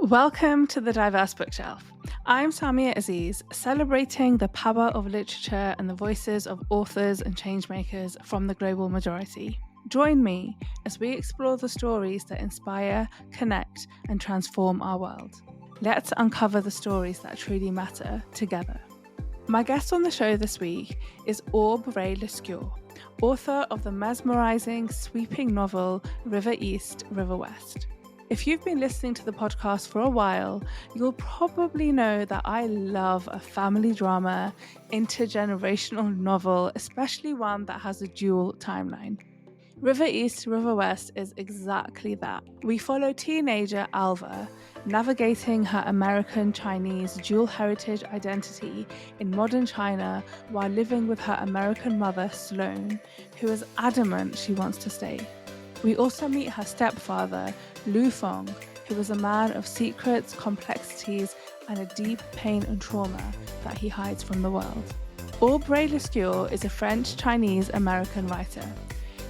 Welcome to the Diverse Bookshelf. I'm Samia Aziz, celebrating the power of literature and the voices of authors and changemakers from the global majority. Join me as we explore the stories that inspire, connect, and transform our world. Let's uncover the stories that truly matter together. My guest on the show this week is Aube Rey Lescure, author of the mesmerising, sweeping novel River East, River West. If you've been listening to the podcast for a while, you'll probably know that I love a family drama, intergenerational novel, especially one that has a dual timeline. River East, River West is exactly that. We follow teenager Alva navigating her American Chinese dual heritage identity in modern China while living with her American mother, Sloane, who is adamant she wants to stay. We also meet her stepfather, Fang, who is a man of secrets, complexities, and a deep pain and trauma that he hides from the world. Aube Rey Lescure is a French-Chinese-American writer.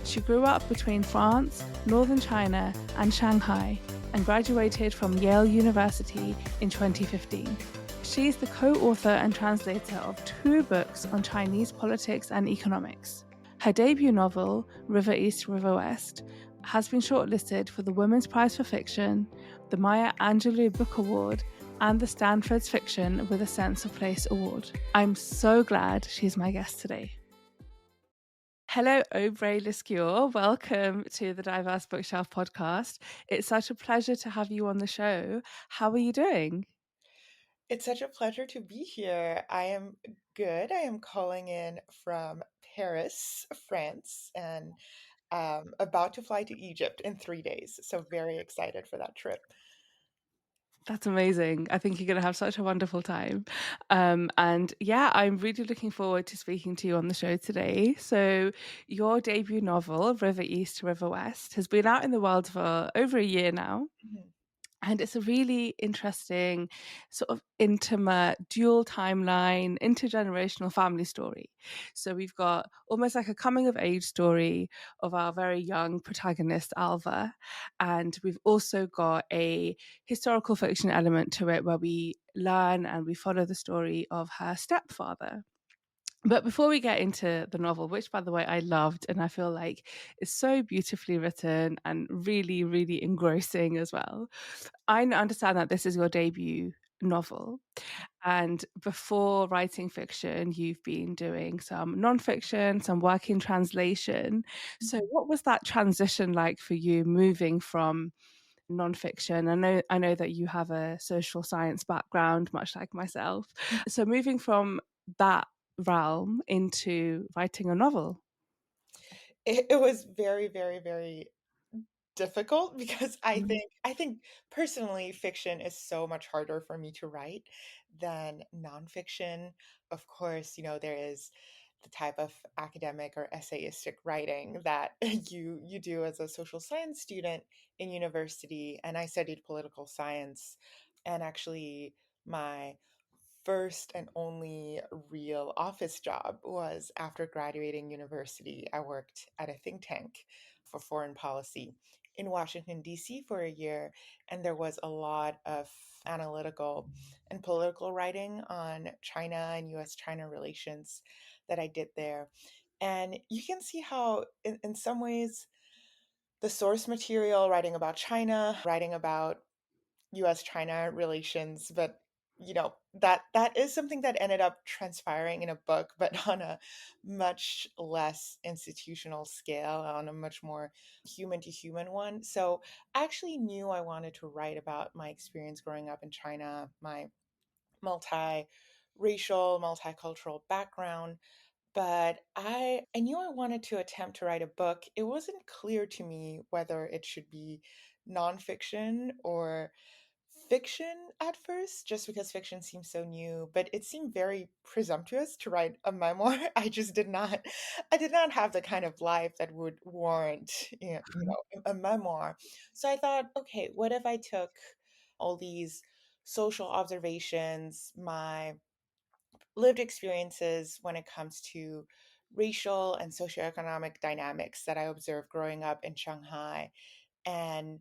She grew up between France, northern China, and Shanghai, and graduated from Yale University in 2015. She's the co-author and translator of 2 books on Chinese politics and economics. Her debut novel, River East, River West, has been shortlisted for the Women's Prize for Fiction, the Maya Angelou Book Award, and the Stanfords Fiction with a Sense of Place Award. I'm so glad she's my guest today. Hello, Aube Rey Lescure. Welcome to the Diverse Bookshelf podcast. It's such a pleasure to have you on the show. How are you doing? It's such a pleasure to be here. I am good. I am calling in from Paris, France, and about to fly to Egypt in 3 days. So, very excited for that trip. That's amazing. I think you're going to have such a wonderful time. And yeah, I'm really looking forward to speaking to you on the show today. So, your debut novel, River East, River West, has been out in the world for over a year now. Mhm. And it's a really interesting, sort of intimate, dual timeline, intergenerational family story. So we've got almost like a coming of age story of our very young protagonist, Alva. And we've also got a historical fiction element to it where we learn and we follow the story of her stepfather. But before we get into the novel, which by the way I loved and I feel like is so beautifully written and really, really engrossing as well, I understand that this is your debut novel. And before writing fiction, you've been doing some nonfiction, some work in translation. So, Mhm. what was that transition like for you moving from nonfiction? I know that you have a social science background, much like myself. So, moving from that realm into writing a novel. It was very, very, very difficult because I Mhm. think I think personally fiction is so much harder for me to write than nonfiction. Of course, there is the type of academic or essayistic writing that you do as a social science student in university, and I studied political science. And actually my first and only real office job was after graduating university. I worked at a think tank for foreign policy in Washington, D.C. for a year, and there was a lot of analytical and political writing on China and US China relations that I did there. And you can see how, in some ways, the source material, writing about China, writing about US China relations, but that is something that ended up transpiring in a book, but on a much less institutional scale, on a much more human to human one. So I actually knew I wanted to write about my experience growing up in China, my multiracial, multicultural background. But I knew I wanted to attempt to write a book. It wasn't clear to me whether it should be nonfiction or fiction at first, just because fiction seems so new, but it seemed very presumptuous to write a memoir. I did not have the kind of life that would warrant a memoir. So I thought, okay, what if I took all these social observations, my lived experiences when it comes to racial and socioeconomic dynamics that I observed growing up in Shanghai, and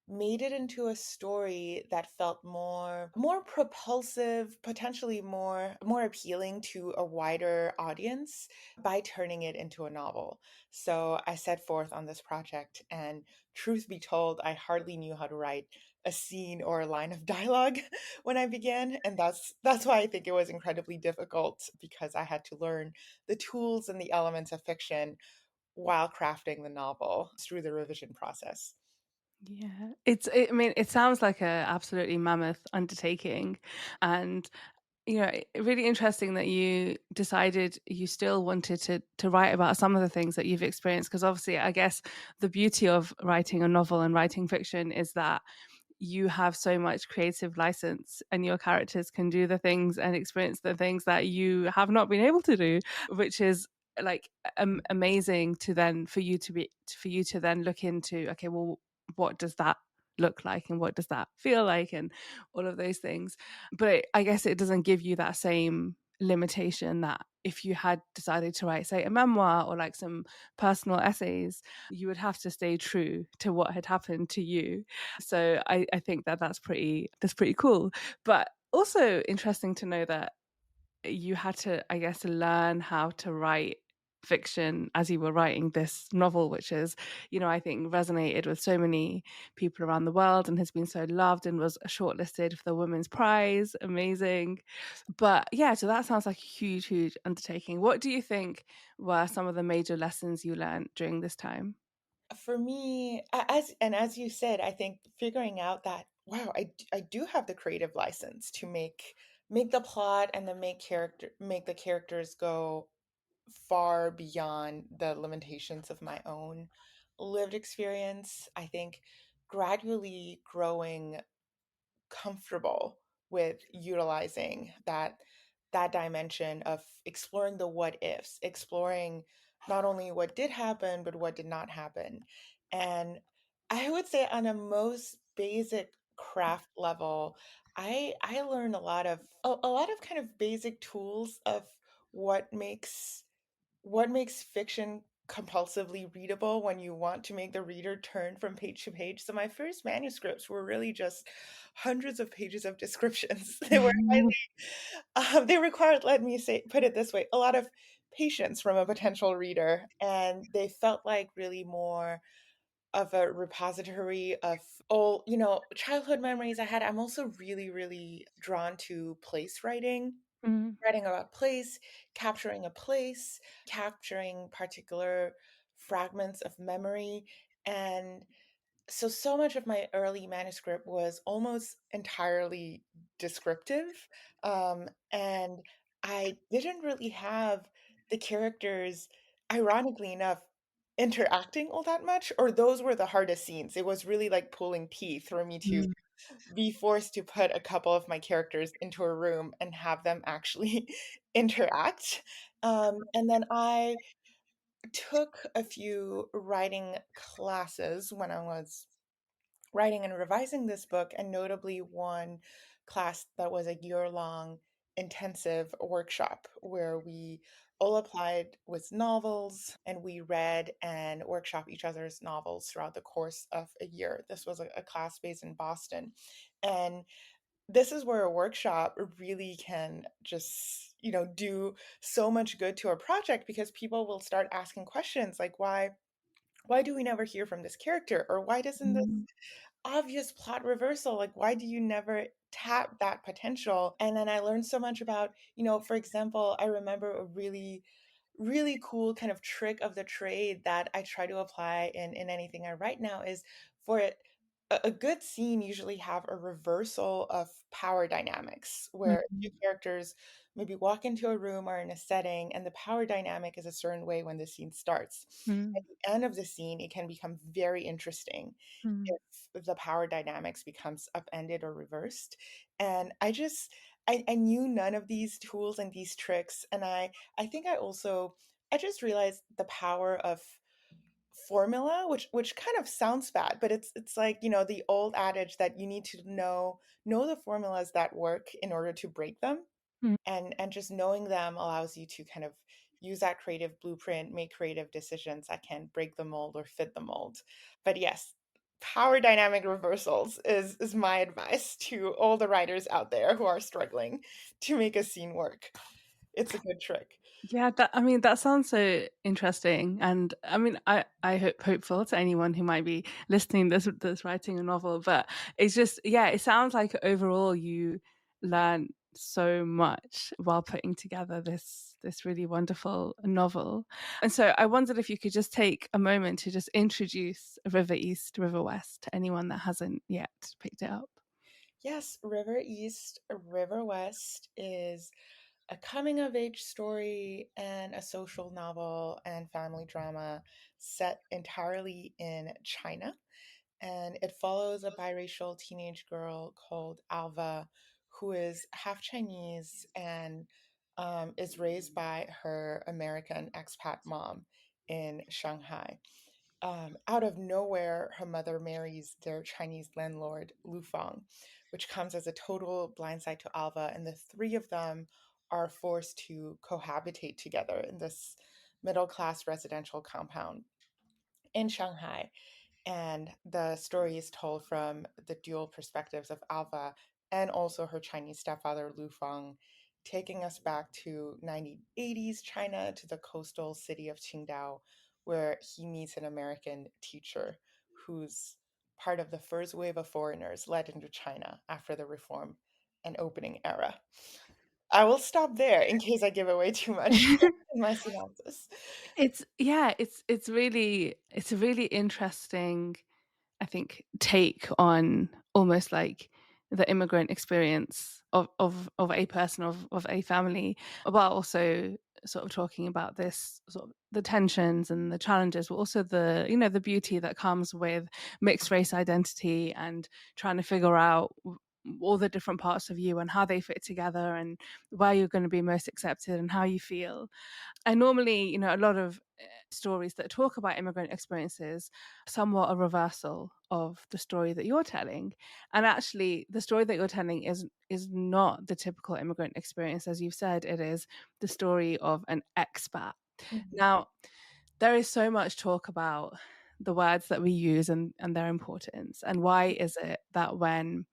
made it into a story that felt more propulsive, potentially more appealing to a wider audience by turning it into a novel. So I set forth on this project, and truth be told, I hardly knew how to write a scene or a line of dialogue when I began, and that's why I think it was incredibly difficult, because I had to learn the tools and the elements of fiction while crafting the novel through the revision process. Yeah, I mean, it sounds like a absolutely mammoth undertaking, and really interesting that you decided you still wanted to write about some of the things that you've experienced. Because obviously, I guess the beauty of writing a novel and writing fiction is that you have so much creative license and your characters can do the things and experience the things that you have not been able to do, which is like amazing to then for you to then look into, okay, well, what does that look like and what does that feel like and all of those things. But I guess it doesn't give you that same limitation that if you had decided to write, say, a memoir or like some personal essays, you would have to stay true to what had happened to you. So I think that that's pretty cool. But also interesting to know that you had to, I guess, learn how to write fiction as you were writing this novel, which is, I think resonated with so many people around the world and has been so loved and was shortlisted for the Women's Prize. Amazing. But yeah, so that sounds like a huge, huge undertaking. What do you think were some of the major lessons you learned during this time? For me, as you said, I think figuring out that wow, I do have the creative license to make the plot and then make the characters go far beyond the limitations of my own lived experience. I think gradually growing comfortable with utilizing that dimension of exploring the what ifs, exploring not only what did happen but what did not happen. And I would say on a most basic craft level, I learned a lot of kind of basic tools of what makes what makes fiction compulsively readable when you want to make the reader turn from page to page. So my first manuscripts were really just hundreds of pages of descriptions. They required, let me say, put it this way, a lot of patience from a potential reader, and they felt like really more of a repository of all, childhood memories I had. I'm also really, really drawn to place writing, Mm, writing about place, capturing particular fragments of memory. And so much of my early manuscript was almost entirely descriptive. And I didn't really have the characters, ironically enough, interacting all that much, or those were the hardest scenes. It was really like pulling teeth for me to mm, be forced to put a couple of my characters into a room and have them actually interact. And then I took a few writing classes when I was writing and revising this book, and notably one class that was a year-long intensive workshop where we all applied with novels and we read and workshop each other's novels throughout the course of a year. This was a class based in Boston. And this is where a workshop really can just, do so much good to a project, because people will start asking questions like why do we never hear from this character, or why doesn't this mm, obvious plot reversal, like why do you never tap that potential? And then I learned so much about, for example, I remember a really cool kind of trick of the trade that I try to apply in anything I write now is for it. A good scene usually have a reversal of power dynamics where two mm, characters maybe walk into a room or in a setting, and the power dynamic is a certain way when the scene starts. At mm, the end of the scene, it can become very interesting mm, if the power dynamics becomes upended or reversed. And I knew none of these tools and these tricks. And I think I just realized the power of formula, which kind of sounds bad, but it's like, the old adage that you need to know the formulas that work in order to break them. mm. And just knowing them allows you to kind of use that creative blueprint, make creative decisions that can break the mold or fit the mold. But yes, power dynamic reversals is my advice to all the writers out there who are struggling to make a scene work. It's a good trick. Yeah, that sounds so interesting, and I hope hopeful to anyone who might be listening that's writing a novel. But it's just, yeah, it sounds like overall you learn so much while putting together this really wonderful novel. And so I wondered if you could just take a moment to just introduce River East, River West to anyone that hasn't yet picked it up. Yes, River East, River West is a coming of age story and a social novel and family drama set entirely in China. And it follows a biracial teenage girl called Alva, who is half Chinese and is raised by her American expat mom in Shanghai. Out of nowhere, her mother marries their Chinese landlord, Lu Fang, which comes as a total blindside to Alva, and the three of them are forced to cohabitate together in this middle class residential compound in Shanghai. And the story is told from the dual perspectives of Alva and also her Chinese stepfather, Lu Fang, taking us back to 1980s China to the coastal city of Qingdao, where he meets an American teacher who's part of the first wave of foreigners led into China after the reform and opening era. I will stop there in case I give away too much in my synopsis. It's yeah, it's a really interesting, I think, take on almost like the immigrant experience of a person of a family, while also sort of talking about this sort of the tensions and the challenges, but also the the beauty that comes with mixed race identity and trying to figure out all the different parts of you and how they fit together and where you're going to be most accepted and how you feel. And normally, a lot of stories that talk about immigrant experiences, somewhat a reversal of the story that you're telling. And actually, the story that you're telling is not the typical immigrant experience, as you've said. It is the story of an expat. Mhm. Now, there is so much talk about the words that we use and their importance. And why is it that when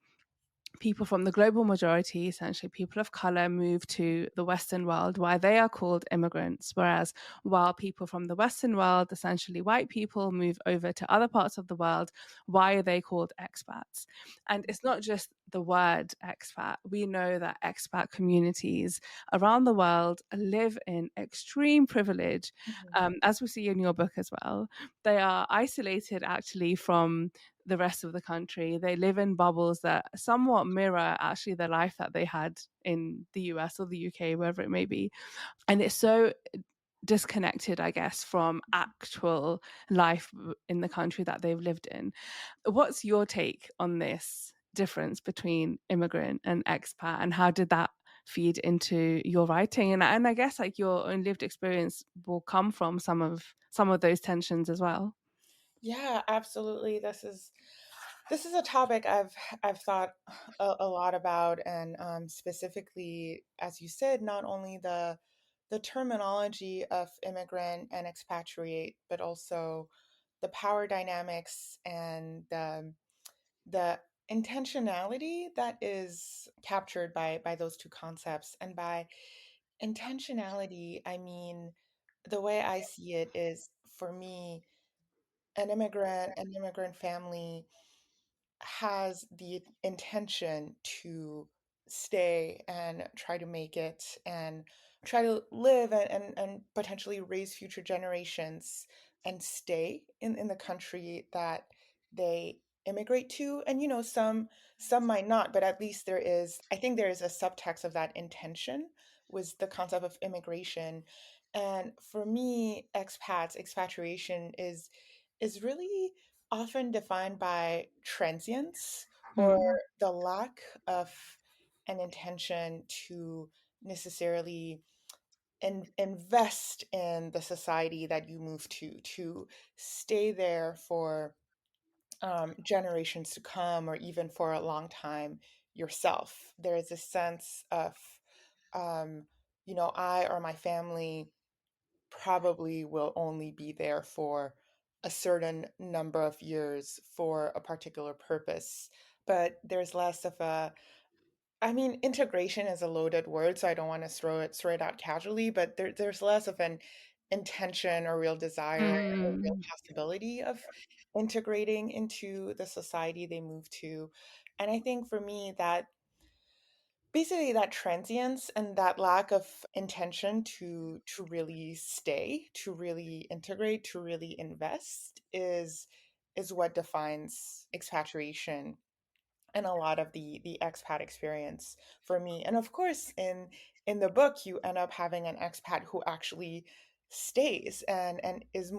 people from the global majority, essentially people of color, move to the Western world, why they are called immigrants, whereas while people from the Western world, essentially white people, move over to other parts of the world, why are they called expats? And it's not just the word expat. We know that expat communities around the world live in extreme privilege, Mhm. as we see in your book as well. They are isolated actually from the rest of the country. They live in bubbles that somewhat mirror actually the life that they had in the US or the UK, wherever it may be. And it's so disconnected, I guess, from actual life in the country that they've lived in. What's your take on this difference between immigrant and expat, and how did that feed into your writing? And I guess like your own lived experience will come from some of those tensions as well. Yeah, absolutely. This is a topic I've thought a lot about, and specifically, as you said, not only the terminology of immigrant and expatriate, but also the power dynamics and the intentionality that is captured by those two concepts. And by intentionality, I mean the way I see it is, for me, an immigrant family has the intention to stay and try to make it and try to live and potentially raise future generations and stay in the country that they immigrate to. And some might not, but at least I think there is a subtext of that intention was the concept of immigration. And for me, expatriation is really often defined by transience or Hmm. the lack of an intention to necessarily invest in the society that you move to stay there for generations to come, or even for a long time yourself. There is a sense of, um, I or my family probably will only be there for a certain number of years for a particular purpose. But there's less of a, I mean, integration is a loaded word, so I don't want to throw it out casually, but there's less of an intention or real desire or real Mm. possibility of integrating into the society they move to. And I think for me that basically that transience and that lack of intention to really stay, to really integrate, to really invest is what defines expatriation and a lot of the expat experience for me. And of course, in the book, you end up having an expat who actually stays and is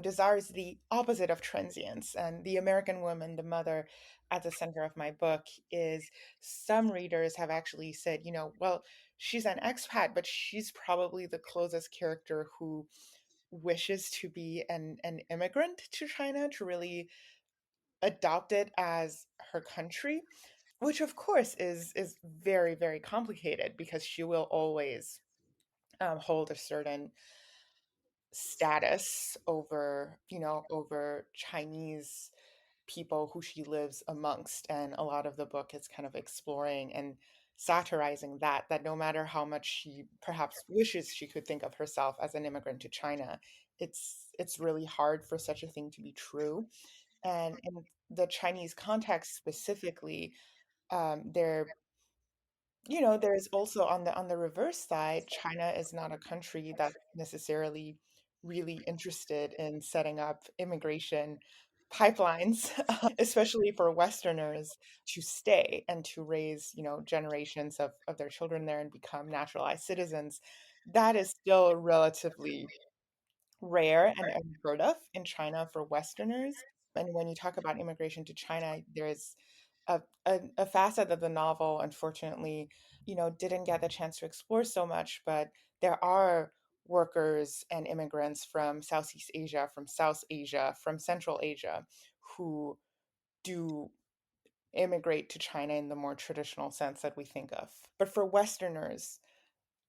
desires the opposite of transience. And the American woman, the mother at the center of my book, is some readers have actually said, well, she's an expat, but she's probably the closest character who wishes to be an immigrant to China, to really adopt it as her country, which of course is very, very complicated because she will always hold a certain status over, over Chinese people who she lives amongst. And a lot of the book is kind of exploring and satirizing that no matter how much she perhaps wishes she could think of herself as an immigrant to China, it's really hard for such a thing to be true. And in the Chinese context specifically, there there's also on the reverse side, China is not a country that's necessarily really interested in setting up immigration pipelines, especially for Westerners to stay and to raise, generations of their children there and become naturalized citizens. That is still relatively rare and unheard of in China for Westerners. And when you talk about immigration to China, there's a facet of the novel, unfortunately, didn't get the chance to explore so much, but there are workers and immigrants from Southeast Asia, from South Asia, from Central Asia who do immigrate to China in the more traditional sense that we think of. But for Westerners,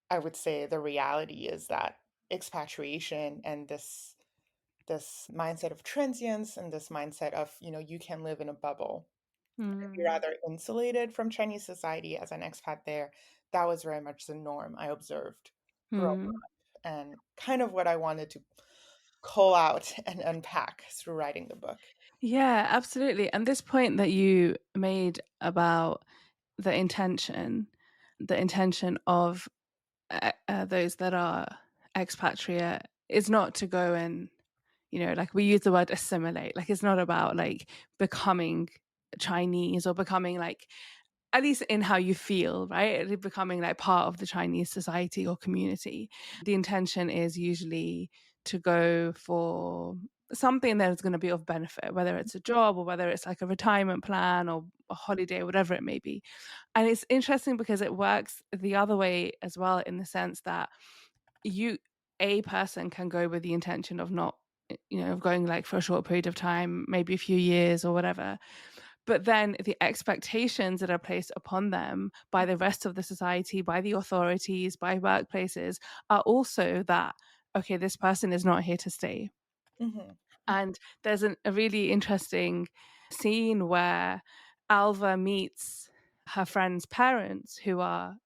I would say the reality is that expatriation and this mindset of transience and this mindset of, you can live in a bubble, be Mm. rather insulated from Chinese society as an expat there. That was very much the norm I observed growing Mm. up and kind of what I wanted to cull out and unpack through writing the book. Yeah, absolutely. And this point that you made about the intention of those that are expatriate is not to go and, like we use the word assimilate. Like it's not about like becoming Chinese or becoming like, at least in how you feel, right? Becoming like part of the Chinese society or community. The intention is usually to go for something that is going to be of benefit, whether it's a job or whether it's like a retirement plan or a holiday, whatever it may be. And it's interesting because it works the other way as well, in the sense that a person can go with the intention of not, of going like for a short period of time, maybe a few years or whatever, but then the expectations that are placed upon them by the rest of the society, by the authorities, by workplaces, are also that, okay, this person is not here to stay. Hmm. And there's a really interesting scene where Alva meets her friend's parents, who are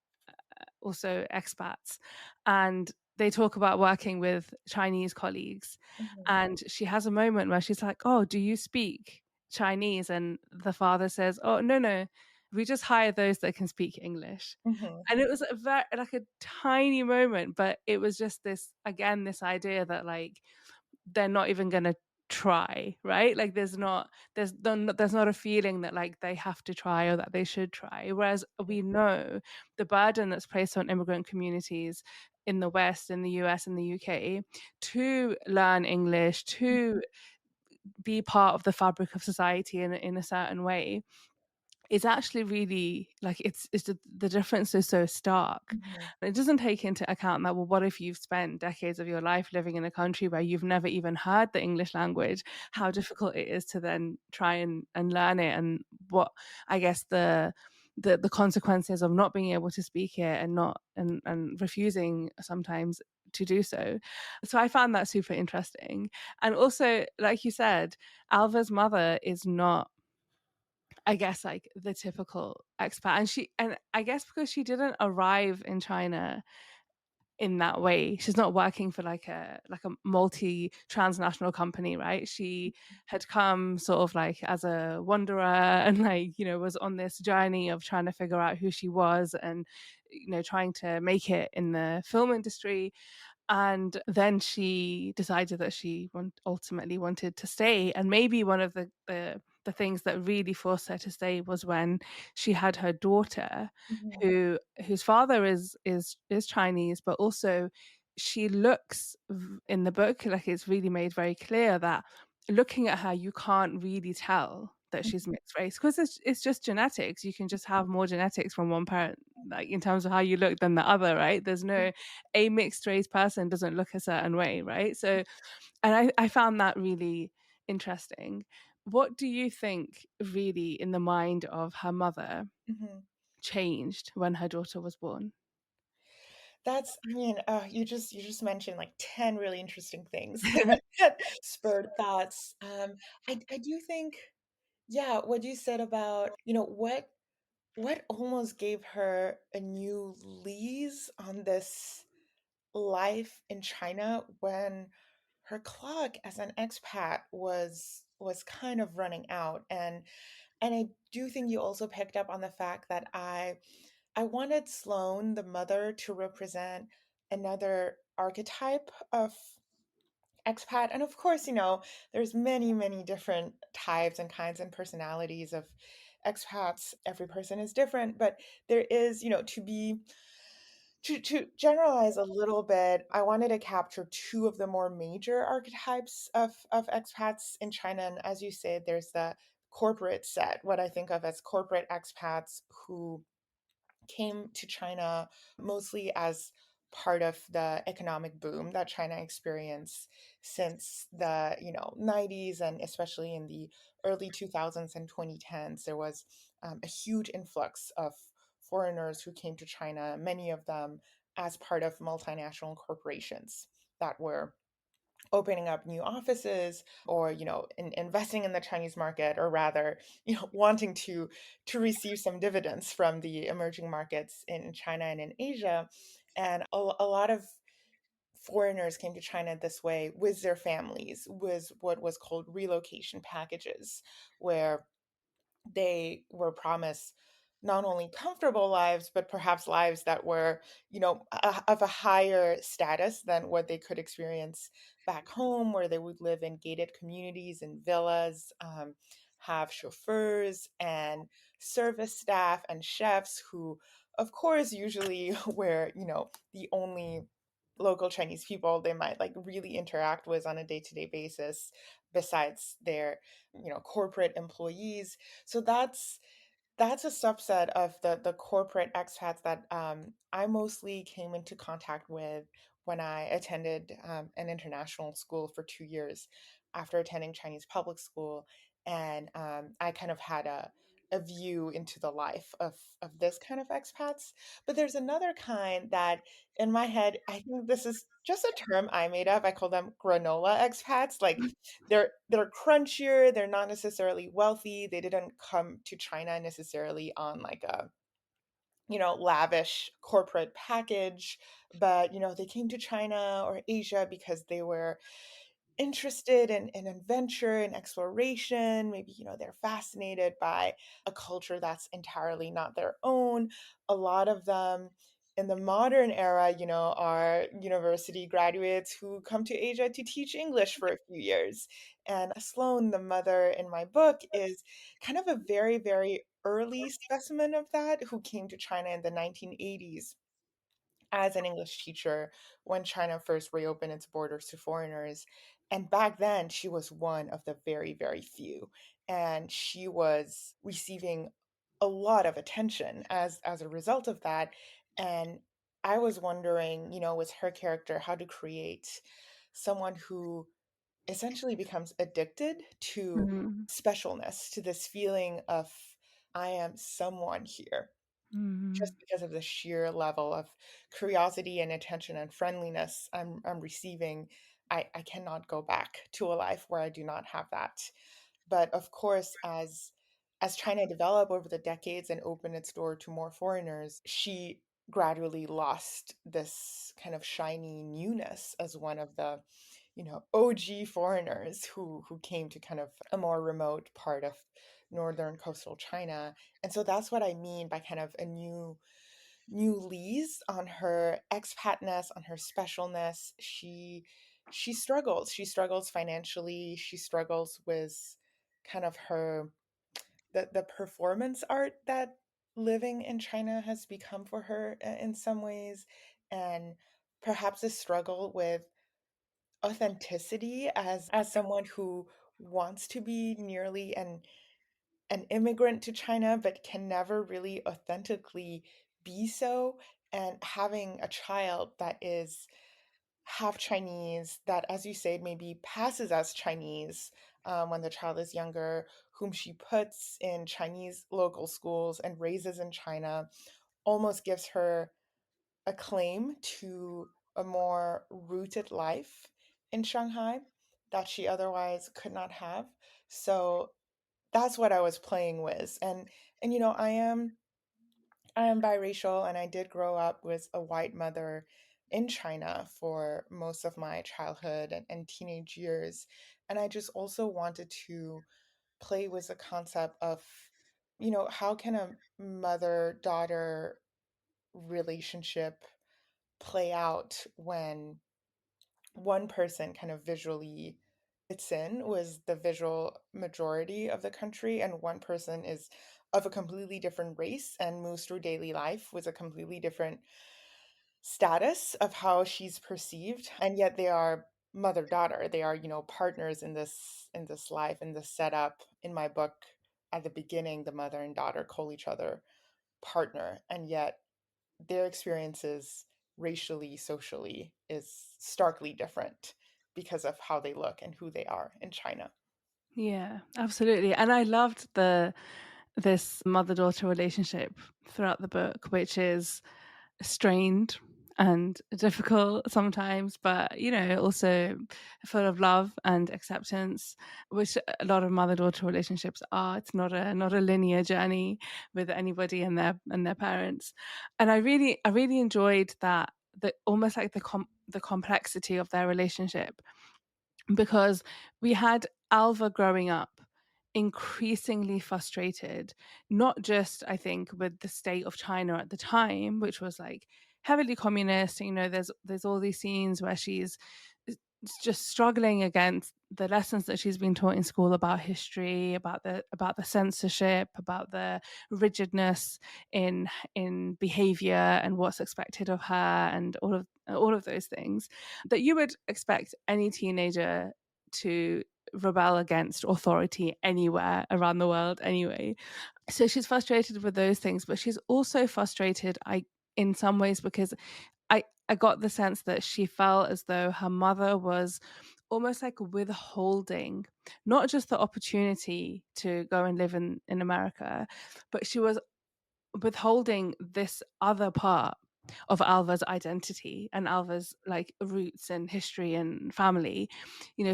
also expats, and they talk about working with Chinese colleagues. Hmm. And she has a moment where she's like, "Oh, do you speak Chinese?" And the father says, "Oh, no, no, we just hire those that can speak English." Hmm. And it was a very like a tiny moment, but it was just this, again, this idea that like they're not even going to try, right? Like there's not a feeling that like they have to try or that they should try, whereas we know the burden that's placed on immigrant communities in the West, in the US, and the UK, to learn English, to be part of the fabric of society in a certain way, is actually really like it's the difference is so stark. Hmm. And it doesn't take into account that, well, what if you've spent decades of your life living in a country where you've never even heard the English language, how difficult it is to then try and learn it, and what, I guess, the consequences of not being able to speak it and not and refusing sometimes to do so. So I found that super interesting. And also, like you said, Alva's mother is not, I guess, like the typical expat. And I guess because she didn't arrive in China in that way, she's not working for like a multi transnational company, right? She had come sort of like as a wanderer and, like, was on this journey of trying to figure out who she was and, trying to make it in the film industry. And then she decided that she ultimately wanted to stay. And maybe one of the things that really forced her to stay was when she had her daughter, Mhm. whose father is Chinese, but also she looks in the book, like, it's really made very clear that looking at her, you can't really tell that she's mixed race because it's just genetics. You can just have more genetics from one parent, like in terms of how you look, than the other, right? There's no, a mixed race person doesn't look a certain way, right? So, and I found that really interesting. What do you think really in the mind of her mother Mhm. changed when her daughter was born? I mean, you just mentioned like 10 really interesting things that spurred thoughts. I do think, yeah, what you said about, what almost gave her a new lease on this life in China when her clock as an expat was kind of running out. And I do think you also picked up on the fact that I wanted Sloane, the mother, to represent another archetype of expat. And of course, there's many, many different types and kinds and personalities of expats. Every person is different, but there is, to generalize a little bit, I wanted to capture two of the more major archetypes of expats in China. And as you said, there's the corporate set, what I think of as corporate expats who came to China mostly as part of the economic boom that China experienced since the 90s, and especially in the early 2000s and 2010s. There was a huge influx of foreigners who came to China, many of them as part of multinational corporations that were opening up new offices, or investing in the Chinese market, or rather wanting to receive some dividends from the emerging markets in China and in Asia. And a lot of foreigners came to China this way with their families, with what was called relocation packages, where they were promised not only comfortable lives, but perhaps lives that were, of a higher status than what they could experience back home, where they would live in gated communities and villas, have chauffeurs and service staff and chefs who, of course, usually were, the only local Chinese people they might like really interact with on a day-to-day basis, besides their, corporate employees. So that's a subset of the corporate expats that I mostly came into contact with when I attended an international school for 2 years after attending Chinese public school. And I kind of had a view into the life of this kind of expats. But there's another kind that in my head, I think this is just a term I made up. I call them granola expats. Like they're crunchier, they're not necessarily wealthy, they didn't come to China necessarily on like a lavish corporate package, but they came to China or Asia because they were interested in adventure and exploration. Maybe, they're fascinated by a culture that's entirely not their own. A lot of them in the modern era, are university graduates who come to Asia to teach English for a few years. And Sloane, the mother in my book, is kind of a very, very early specimen of that, who came to China in the 1980s as an English teacher when China first reopened its borders to foreigners. And back then, she was one of the very, very few. And she was receiving a lot of attention as a result of that. And I was wondering, with her character, how to create someone who essentially becomes addicted to Mhm. specialness, to this feeling of, I am someone here. Mm. just because of the sheer level of curiosity and attention and friendliness I'm receiving. I cannot go back to a life where I do not have that. But of course, as China developed over the decades and opened its door to more foreigners, she gradually lost this kind of shiny newness as one of the, OG foreigners who came to kind of a more remote part of northern coastal China. And so that's what I mean by kind of a new lease on her expatness, on her specialness. She struggles. She struggles financially. She struggles with kind of her the performance art that living in China has become for her in some ways, and perhaps a struggle with authenticity as someone who wants to be nearly an immigrant to China but can never really authentically be so, and having a child that is half Chinese, that, as you said, maybe passes as Chinese when the child is younger, whom she puts in Chinese local schools and raises in China, almost gives her a claim to a more rooted life in Shanghai that she otherwise could not have. So that's what I was playing with. And I am biracial, and I did grow up with a white mother in China for most of my childhood and teenage years. And I just also wanted to play with the concept of, how can a mother-daughter relationship play out when one person kind of visually fits in with the visual majority of the country, and one person is of a completely different race and moves through daily life with a completely different status of how she's perceived, and yet they are mother daughter. They are, partners in this life, in this setup. In my book, at the beginning, the mother and daughter call each other partner, and yet their experiences racially, socially, is starkly different because of how they look and who they are in China. Yeah, absolutely. And I loved this mother-daughter relationship throughout the book, which is strained and difficult sometimes, but also full of love and acceptance, which a lot of mother-daughter relationships are. It's not a linear journey with anybody and their parents. And I really enjoyed that, the almost like the complexity of their relationship, because we had Alva growing up increasingly frustrated, not just, I think, with the state of China at the time, which was like heavily communist. There's all these scenes where she's just struggling against the lessons that she's been taught in school about history, about the censorship, about the rigidness in behavior and what's expected of her, and all of those things that you would expect any teenager to rebel against authority anywhere around the world anyway. So she's frustrated with those things, but she's also frustrated, in some ways, because I got the sense that she felt as though her mother was almost like withholding not just the opportunity to go and live in America, but she was withholding this other part of Alva's identity and Alva's like roots and history and family.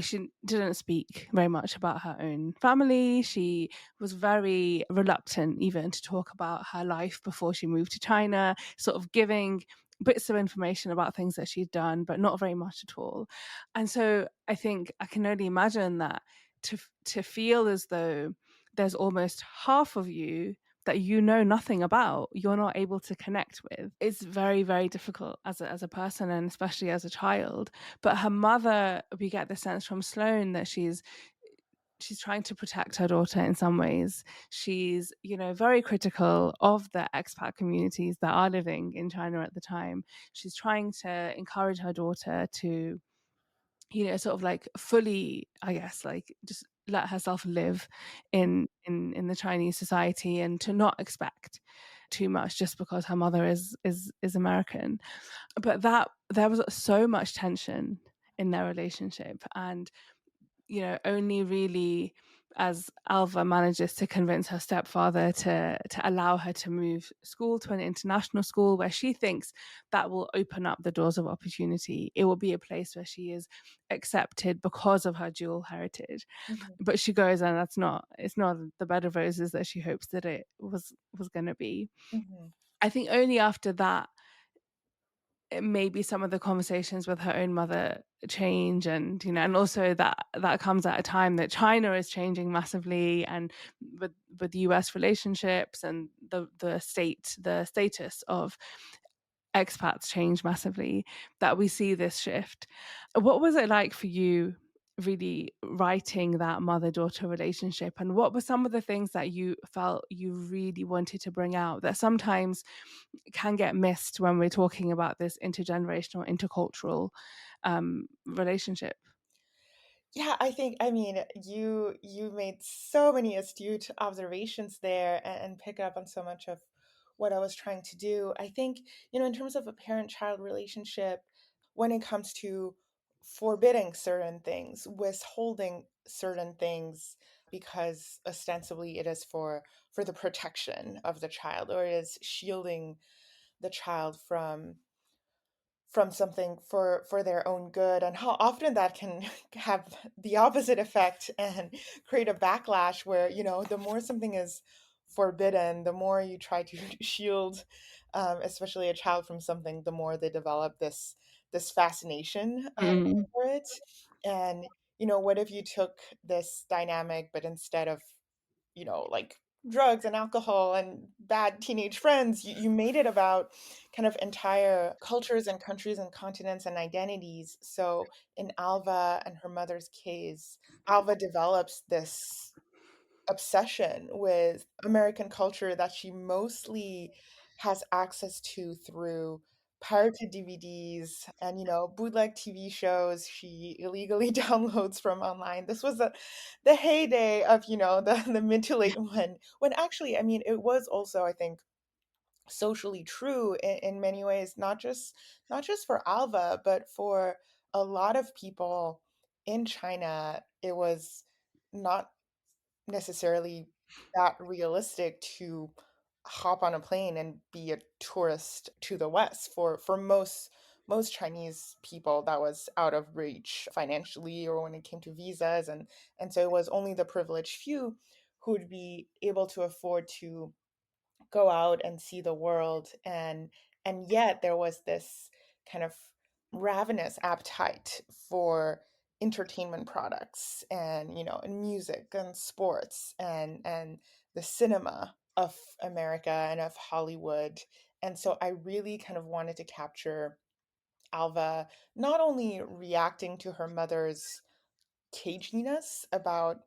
She didn't speak very much about her own family. She was very reluctant even to talk about her life before she moved to China, sort of giving bits of information about things that she'd done, but not very much at all. And so I think I can only imagine that to feel as though there's almost half of you that nothing about, you're not able to connect with. It's very, very difficult as a person, and especially as a child. But her mother, we get the sense from Sloane that she's trying to protect her daughter in some ways. She's, very critical of the expat communities that are living in China at the time. She's trying to encourage her daughter to, sort of like fully, I guess, like just let herself live in the Chinese society, and to not expect too much just because her mother is American. But that there was so much tension in their relationship, and only really as Alva manages to convince her stepfather to allow her to move school to an international school where she thinks that will open up the doors of opportunity. It will be a place where she is accepted because of her dual heritage. Mhm, But she goes, and it's not the bed of roses that she hopes that it was going to be. mhm, I think only after that, maybe some of the conversations with her own mother change, and and also that comes at a time that China is changing massively, and with US relationships and the status of expats change massively, that we see this shift. What was it like for you, really writing that mother-daughter relationship, and what were some of the things that you felt you really wanted to bring out that sometimes can get missed when we're talking about this intergenerational, intercultural relationship? yeah, I mean, you made so many astute observations there and pick up on so much of what I was trying to do. I think, in terms of a parent-child relationship, when it comes to forbidding certain things, withholding certain things because ostensibly it is for the protection of the child, or it is shielding the child from something for their own good, and how often that can have the opposite effect and create a backlash where the more something is forbidden, the more you try to shield, especially a child, from something, the more they develop this fascination Mm. for it. And what if you took this dynamic, but instead of like drugs and alcohol and bad teenage friends, you made it about kind of entire cultures and countries and continents and identities. So in Alva and her mother's case, Alva develops this obsession with American culture that she mostly has access to through pirated DVDs and bootleg TV shows she illegally downloads from online. This was the heyday of the mid to late, when actually, I mean, it was also, I think, socially true in many ways, not just for Alva, but for a lot of people in China. It was not necessarily that realistic to hop on a plane and be a tourist to the West. For most Chinese people, that was out of reach financially, or when it came to visas, and so it was only the privileged few who would be able to afford to go out and see the world. And yet there was this kind of ravenous appetite for entertainment products, and music and sports, and the cinema of America and of Hollywood. And so I really kind of wanted to capture Alva not only reacting to her mother's caginess about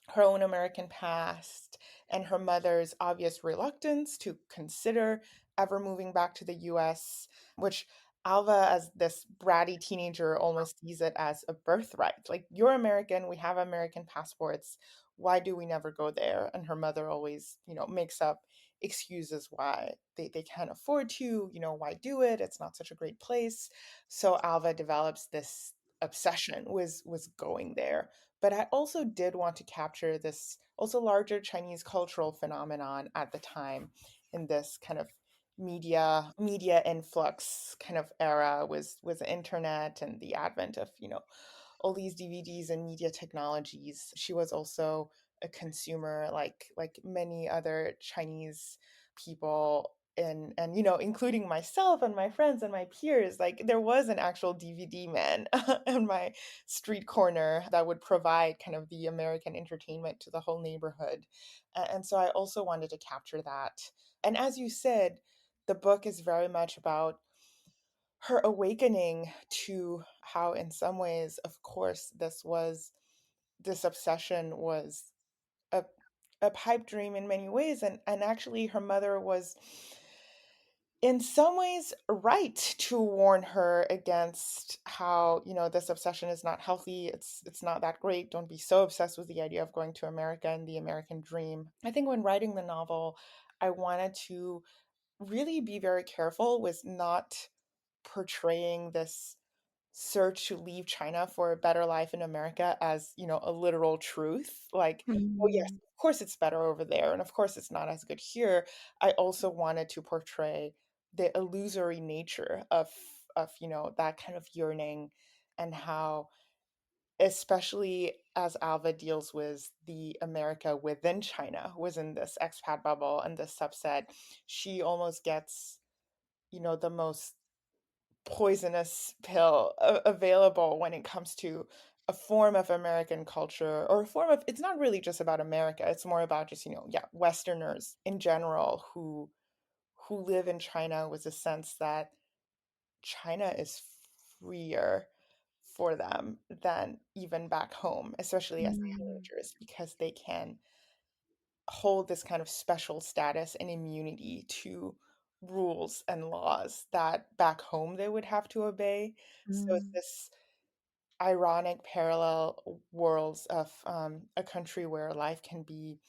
her own American past and her mother's obvious reluctance to consider ever moving back to the US, which Alva, as this bratty teenager, almost sees it as a birthright. Like, you're American, we have American passports. Why do we never go there? And her mother always, makes up excuses why they can't afford to, why do it? It's not such a great place. So Alva develops this obsession was going there. But I also did want to capture this also larger Chinese cultural phenomenon at the time, in this kind of media influx kind of era, was the internet and the advent of all these DVDs and media technologies. She was also a consumer, like many other Chinese people, and including myself and my friends and my peers. Like, there was an actual DVD man on my street corner that would provide kind of the American entertainment to the whole neighborhood. And so I also wanted to capture that. And as you said, the book is very much about her awakening to how, in some ways, of course, this obsession was a a pipe dream in many ways, and actually her mother was in some ways right to warn her against how this obsession is not healthy. It's not that great. Don't be so obsessed with the idea of going to America and the American dream. I think when writing the novel, I wanted to really be very careful with not portraying this search to leave China for a better life in America as, a literal truth. Like, oh yes, Mm. of course it's better over there, and of course it's not as good here. I also wanted to portray the illusory nature of that kind of yearning, and how, especially as Alva deals with the America within China, who was in this expat bubble and this subset, she almost gets, the most poisonous pill available when it comes to a form of American culture, or a form of, it's not really just about America, it's more about just, yeah, Westerners in general who live in China, with a sense that China is freer for them than even back home, especially as Mm. teenagers, because they can hold this kind of special status and immunity to rules and laws that back home they would have to obey. So it's Mm. this ironic parallel worlds of a country where life can be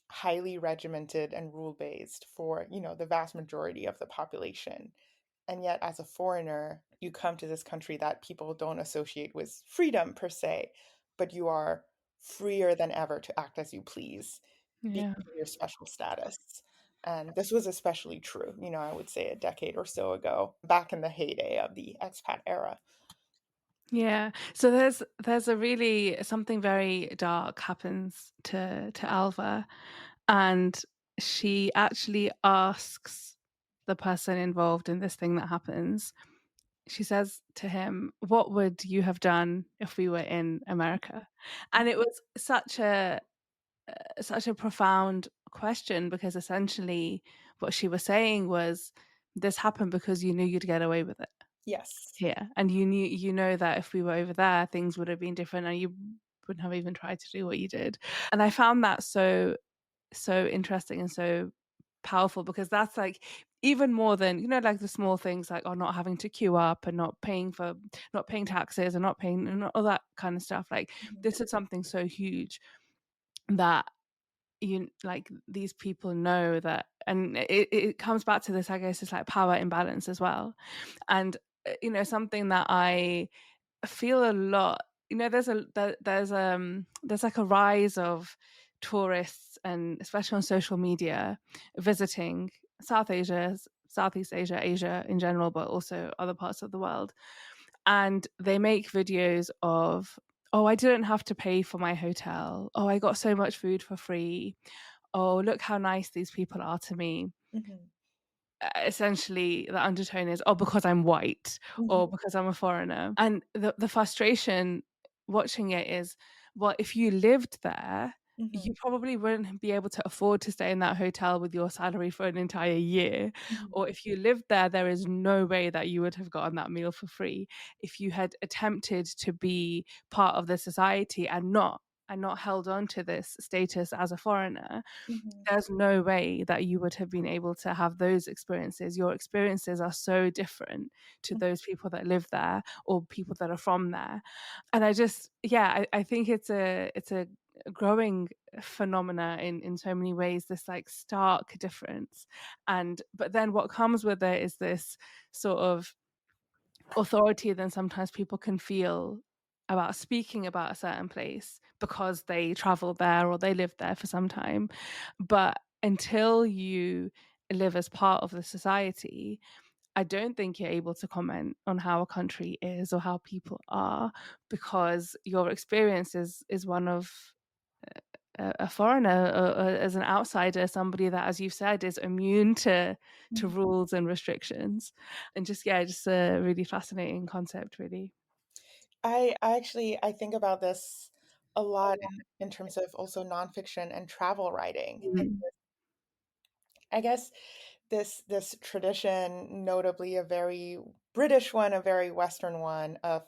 highly regimented and rule based for, the vast majority of the population. And yet, as a foreigner, you come to this country that people don't associate with freedom per se, but you are freer than ever to act as you please Yeah. because of your special status. And this was especially true, I would say a decade or so ago, back in the heyday of the expat era. Yeah. So there's a really something very dark happens to Alva, and she actually asks the person involved in this thing that happens. She says to him, "What would you have done if we were in America?" And it was such a profound question, because essentially what she was saying was, this happened because you knew you'd get away with it Yes. here, and you know that if we were over there, things would have been different, and you wouldn't have even tried to do what you did. And I found that so interesting and so powerful, because that's like even more than, like the small things, like, not having to queue up and not paying taxes and not paying and all that kind of stuff. Like, Mhm. this is something so huge that, like, these people know that, and it comes back to this, I guess, it's like power imbalance as well. And something that I feel a lot, there's like a rise of tourists, and especially on social media, visiting Southeast Asia, Asia in general, but also other parts of the world. And they make videos of, oh, I didn't have to pay for my hotel, oh, I got so much food for free, oh, look how nice these people are to me. Mhm. Essentially, the undertone is, oh, because I'm white, Mhm. or because I'm a foreigner. And the frustration watching it is, well, if you lived there, Mhm. you probably wouldn't be able to afford to stay in that hotel with your salary for an entire year. Mhm. Or if you lived there, there is no way that you would have gotten that meal for free. If you had attempted to be part of the society and not held on to this status as a foreigner, Mhm. there's no way that you would have been able to have those experiences. Your experiences are so different to Mhm. those people that live there or people that are from there. And I just, yeah, I think it's a growing phenomena in so many ways, this like stark difference. And but then what comes with it is this sort of authority then sometimes people can feel about speaking about a certain place because they traveled there or they lived there for some time. But until you live as part of the society, I don't think you're able to comment on how a country is or how people are, because your experience is one of a foreigner, or as an outsider, somebody that, as you've said, is immune to Mhm. rules and restrictions. And just, yeah, just a really fascinating concept, really. I think about this a lot in terms of also nonfiction and travel writing. Mm. I guess this tradition, notably a very British one, a very Western one, of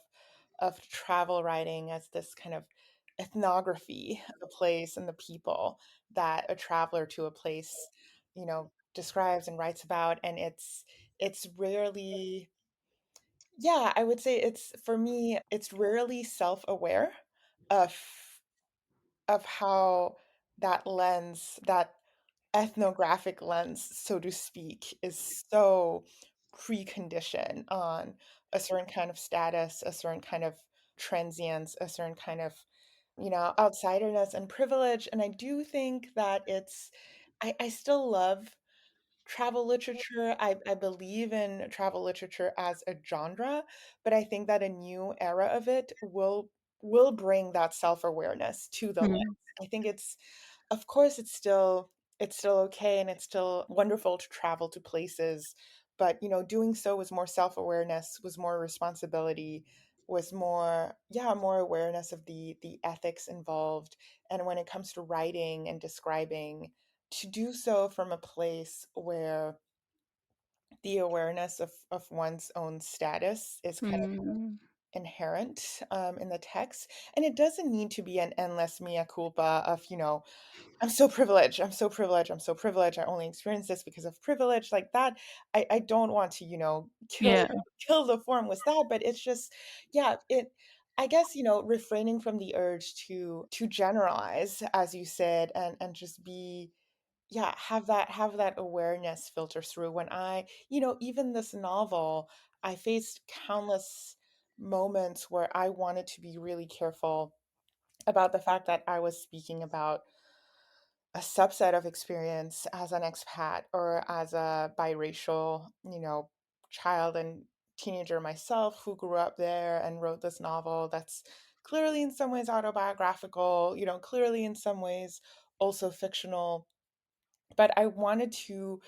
travel writing as this kind of ethnography of a place and the people that a traveler to a place, describes and writes about. And it's rarely, yeah, I would say it's, for me, it's rarely self-aware of how that lens, that ethnographic lens, so to speak, is so precondition on a certain kind of status, a certain kind of transience, a certain kind of, outsiderness and privilege. And I do think that I still love travel literature. I believe in travel literature as a genre, but I think that a new era of it will bring that self-awareness to the lens. Mm. I think of course it's still okay and it's still wonderful to travel to places, but doing so was more self-awareness, was more responsibility, was more awareness of the ethics involved. And when it comes to writing and describing, to do so from a place where the awareness of one's own status is kind of Mm. inherent in the text. And it doesn't need to be an endless mea culpa of, I'm so privileged, I'm so privileged, I'm so privileged, I only experience this because of privilege. Like that, I don't want to, kill Yeah. kill the form with that, but it's just, yeah, I guess, refraining from the urge to generalize, as you said, and just be, yeah, have that awareness filter through. When even this novel, I faced countless moments where I wanted to be really careful about the fact that I was speaking about a subset of experience as an expat or as a biracial, child and teenager myself who grew up there and wrote this novel that's clearly in some ways autobiographical, clearly in some ways also fictional. But I wanted to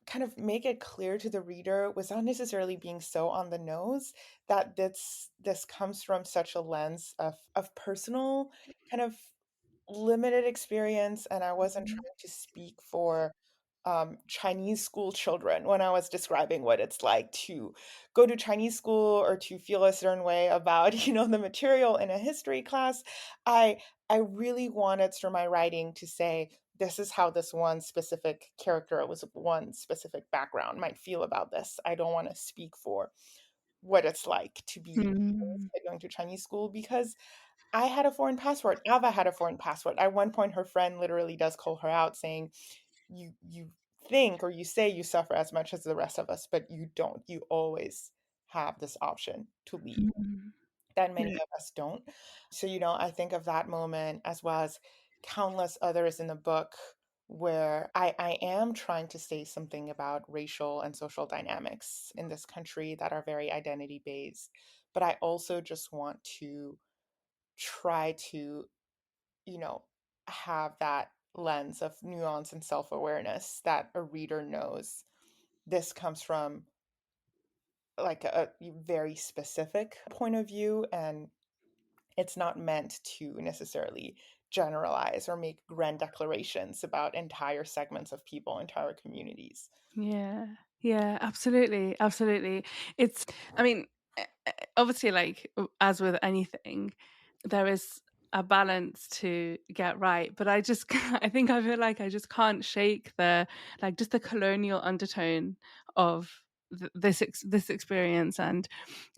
kind of make it clear to the reader without necessarily being so on the nose that this comes from such a lens of personal kind of limited experience, and I wasn't trying to speak for Chinese school children when I was describing what it's like to go to Chinese school or to feel a certain way about, the material in a history class. I really wanted through my writing to say, this is how this one specific character with one specific background might feel about this. I don't want to speak for what it's like to be Mm. going to Chinese school because I had a foreign passport. Alva had a foreign passport. At one point, her friend literally does call her out, saying, "You think or you say you suffer as much as the rest of us, but you don't. You always have this option to leave." Mm. That many Yeah. of us don't. So, I think of that moment as well as countless others in the book where I am trying to say something about racial and social dynamics in this country that are very identity based. But I also just want to try to, you know, have that lens of nuance and self awareness that a reader knows this comes from like a very specific point of view, and it's not meant to necessarily generalize or make grand declarations about entire segments of people, entire communities. Yeah. Yeah, absolutely. Absolutely. It's, I mean, obviously, like, as with anything, there is a balance to get right. But I just, I think I feel like I just can't shake like, just the colonial undertone of this experience, and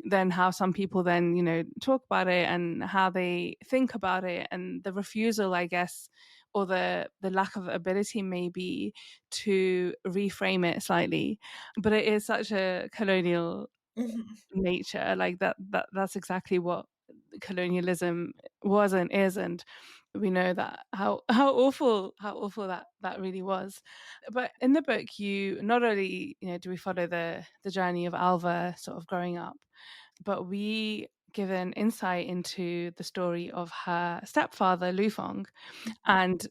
then how some people then, talk about it and how they think about it, and the refusal, I guess, or the lack of ability maybe to reframe it slightly. But it is such a colonial Mhm. nature, like that's exactly what colonialism was and is. And we know that how awful that really was. But in the book, you not only, do we follow the journey of Alva sort of growing up, but we give an insight into the story of her stepfather, Lu Fong. And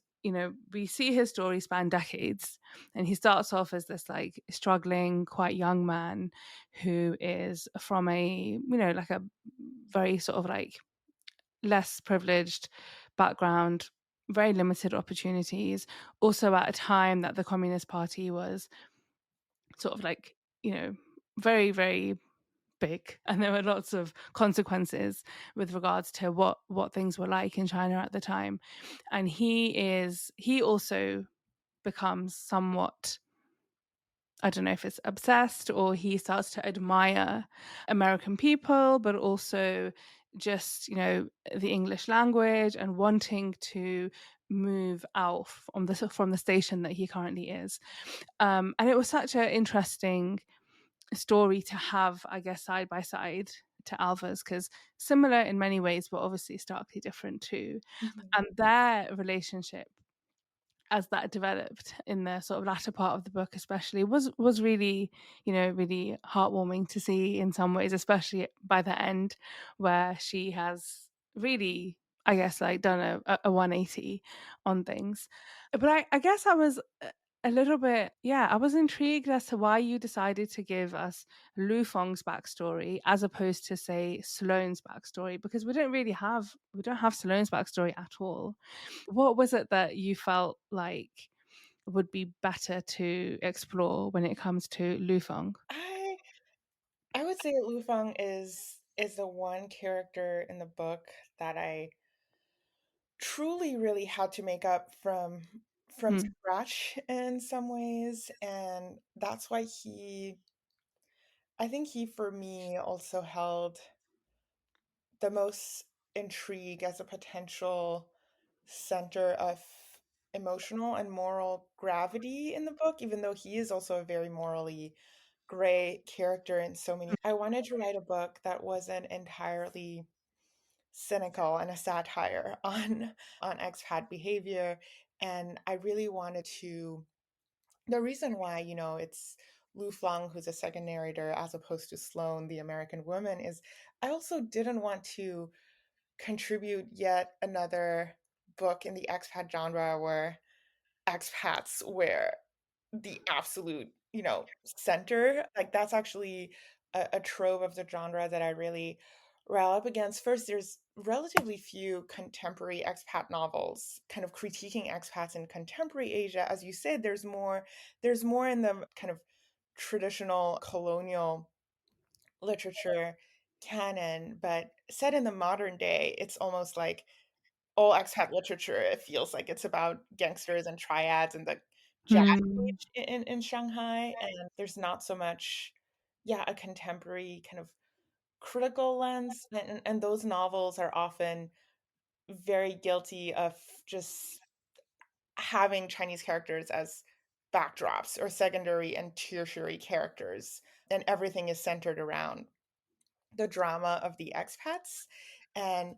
we see his story span decades, and he starts off as this like struggling quite young man who is from like a very sort of like less privileged background, very limited opportunities, also at a time that the Communist Party was sort of like, very, very big, and there were lots of consequences with regards to what things were like in China at the time. And he also becomes somewhat, I don't know if it's obsessed, or he starts to admire American people, but also just, the English language, and wanting to move out from the station that he currently is. And it was such an interesting story to have, I guess, side by side to Alva's, because similar in many ways, but obviously starkly different too. Mhm. And their relationship, as that developed in the sort of latter part of the book especially, was really, really heartwarming to see in some ways, especially by the end, where she has really, I guess, like done a 180 on things. But I guess I was a little bit, yeah, I was intrigued as to why you decided to give us Lu Feng's backstory as opposed to, say, Sloane's backstory, because we don't have Sloane's backstory at all. What was it that you felt like would be better to explore when it comes to Lu Feng? I I would say Lu Fang is the one character in the book that I truly really had to make up from Mm, scratch in some ways, and that's why I think he for me also held the most intrigue as a potential center of emotional and moral gravity in the book, even though he is also a very morally gray character in so many. I wanted to write a book that wasn't entirely cynical and a satire on expat behavior, and I really wanted to. The reason why, it's Lu Fang who's a second narrator as opposed to Sloane, the American woman, is I also didn't want to contribute yet another book in the expat genre where expats were the absolute, center. Like that's actually a trope of the genre that I really rail up against. First, there's relatively few contemporary expat novels kind of critiquing expats in contemporary Asia. As you said, there's more in the kind of traditional colonial literature canon, but set in the modern day, it's almost like all expat literature, it feels like it's about gangsters and triads and the jazz mm, age in Shanghai, and there's not so much, yeah, a contemporary kind of critical lens, and those novels are often very guilty of just having Chinese characters as backdrops or secondary and tertiary characters, and everything is centered around the drama of the expats. And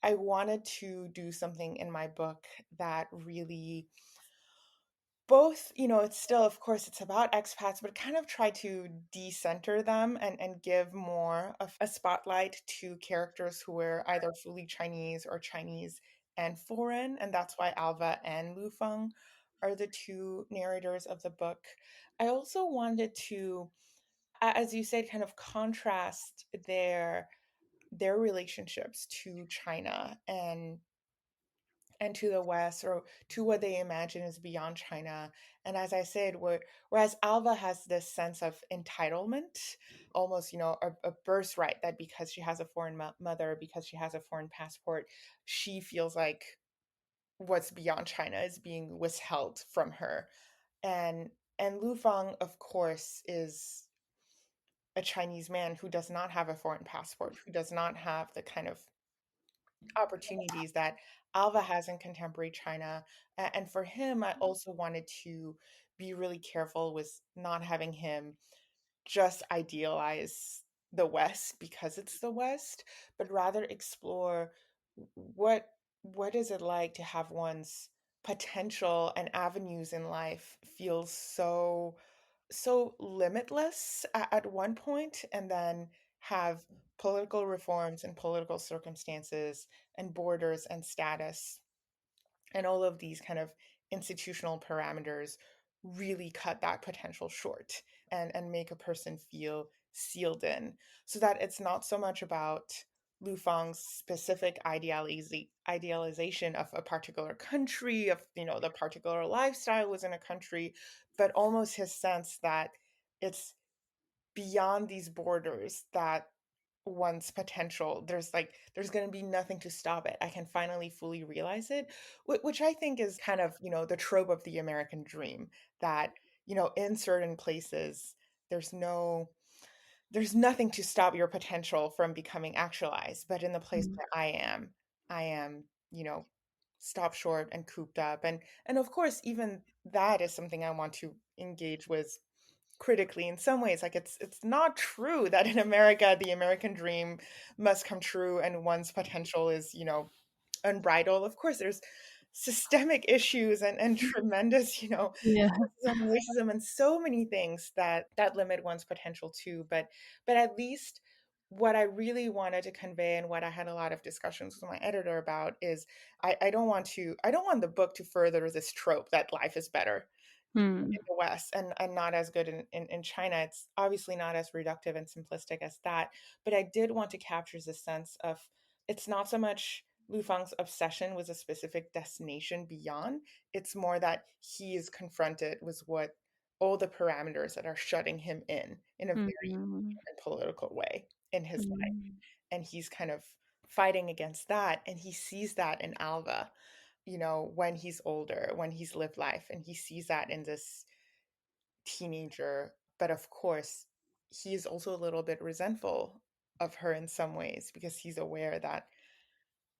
I wanted to do something in my book that really both, it's still, of course, it's about expats, but kind of try to decenter them and give more of a spotlight to characters who were either fully Chinese or Chinese and foreign. And that's why Alva and Lu Feng are the two narrators of the book. I also wanted to, as you said, kind of contrast their relationships to China and to the West, or to what they imagine is beyond China. And as I said, whereas Alva has this sense of entitlement, almost, a birthright, that because she has a foreign mother, because she has a foreign passport, she feels like what's beyond China is being withheld from her. And Lu Fang, of course, is a Chinese man who does not have a foreign passport, who does not have the kind of opportunities that Alva has in contemporary China. And for him, I also wanted to be really careful with not having him just idealize the West because it's the West, but rather explore what what is it like to have one's potential and avenues in life feel so limitless at one point, and then have political reforms and political circumstances and borders and status and all of these kind of institutional parameters really cut that potential short, and make a person feel sealed in, so that it's not so much about Lu Fang's specific idealization of a particular country, of the particular lifestyle within a country, but almost his sense that it's beyond these borders that one's potential, there's going to be nothing to stop it. I can finally fully realize it, which I think is kind of, the trope of the American dream, that, in certain places there's no there's nothing to stop your potential from becoming actualized, but in the place mm, where I am, stopped short and cooped up. And of course, even that is something I want to engage with critically in some ways. Like it's not true that in America the American dream must come true and one's potential is, unbridled. Of course, there's systemic issues and tremendous, Yeah. sexism, racism, and so many things that limit one's potential too. But at least what I really wanted to convey and what I had a lot of discussions with my editor about is I don't want the book to further this trope that life is better Hmm. in the West and not as good in China. It's obviously not as reductive and simplistic as that. But I did want to capture the sense of it's not so much Lu Fang's obsession with a specific destination beyond. It's more that he is confronted with what all the parameters that are shutting him in a very Hmm. political way in his life. Hmm. And he's kind of fighting against that. And he sees that in Alva, when he's older, when he's lived life, and he sees that in this teenager. But of course, he's also a little bit resentful of her in some ways because he's aware that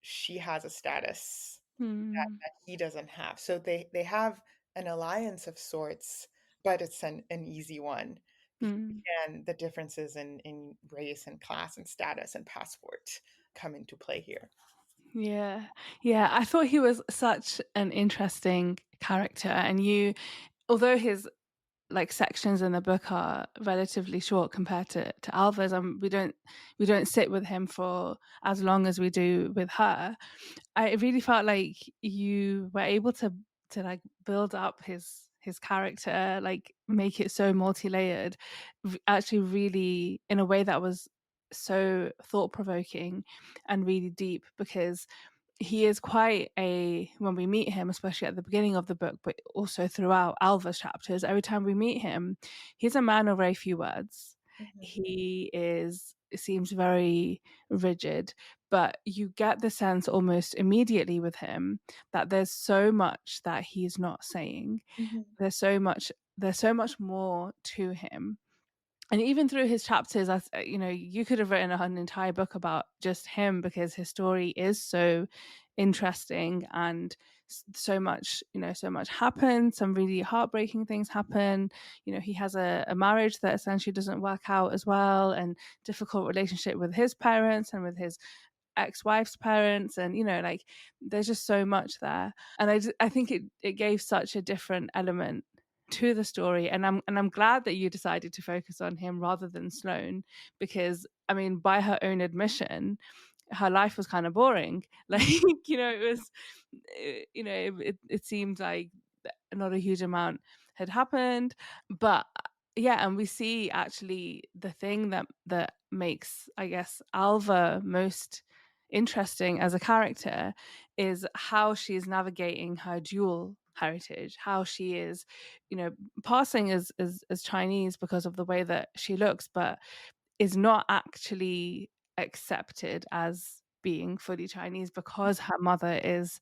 she has a status Hmm. that he doesn't have. So they have an alliance of sorts, but it's an easy one. Hmm. And the differences in race and class and status and passport come into play here. Yeah. Yeah. I thought he was such an interesting character. And although his like sections in the book are relatively short compared to Alva's, we don't sit with him for as long as we do with her. I really felt like you were able to like build up his character, like make it so multi-layered, actually really in a way that was so thought-provoking and really deep, because he is quite when we meet him, especially at the beginning of the book, but also throughout Alva's chapters, every time we meet him, he's a man of very few words. Mhm, Seems very rigid, but you get the sense almost immediately with him that there's so much that he's not saying. mhm, There's so much more to him. And even through his chapters, as you could have written an entire book about just him, because his story is so interesting, and so much happens. Some really heartbreaking things happen. He has a marriage that essentially doesn't work out as well, and difficult relationship with his parents and with his ex-wife's parents, and like there's just so much there. And I think it gave such a different element to the story, and I'm glad that you decided to focus on him rather than Sloane, because I mean, by her own admission, her life was kind of boring. Like, it was, it seemed like not a huge amount had happened. But yeah, and we see actually the thing that makes, I guess, Alva most interesting as a character is how she's navigating her dual heritage, how she is, passing as Chinese because of the way that she looks, but is not actually accepted as being fully Chinese because her mother is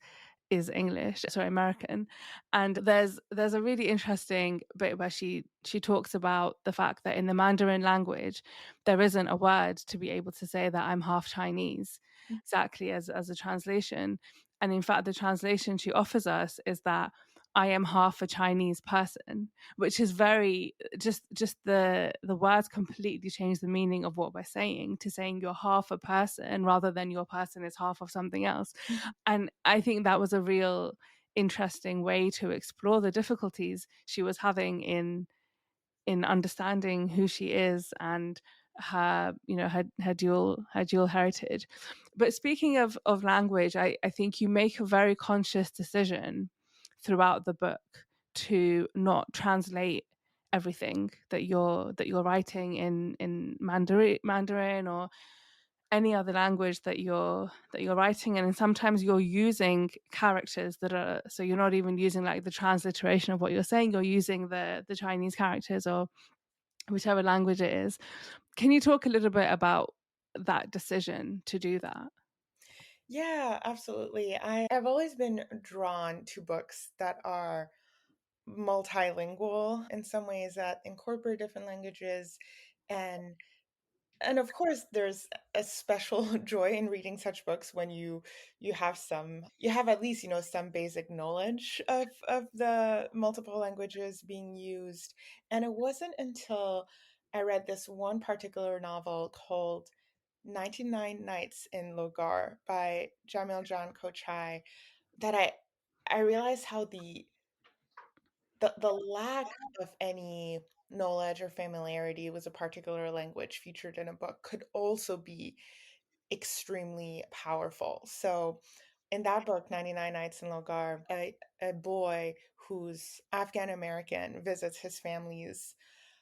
English, sorry, American. And there's a really interesting bit where she talks about the fact that in the Mandarin language there isn't a word to be able to say that I'm half Chinese, exactly as a translation. And in fact, the translation she offers us is that I am half a Chinese person, which is very just the words completely change the meaning of what we're saying, to saying you're half a person rather than your person is half of something else. mhm, And I think that was a real interesting way to explore the difficulties she was having in understanding who she is and her dual heritage. But speaking of language, I think you make a very conscious decision throughout the book to not translate everything that you're writing in Mandarin or any other language that you're writing. And sometimes you're using characters that are, so you're not even using like the transliteration of what you're saying, you're using the Chinese characters or whichever language it is. Can you talk a little bit about that decision to do that? Yeah, absolutely. I've always been drawn to books that are multilingual in some ways, that incorporate different languages and And of course there's a special joy in reading such books when you have some, you have at least, some basic knowledge of the multiple languages being used. And it wasn't until I read this one particular novel called 99 Nights in Logar by Jamil Jan Kochai that I realized how the lack of any knowledge or familiarity with a particular language featured in a book could also be extremely powerful. So in that book, 99 Nights in Logar, a boy who's Afghan American visits his family's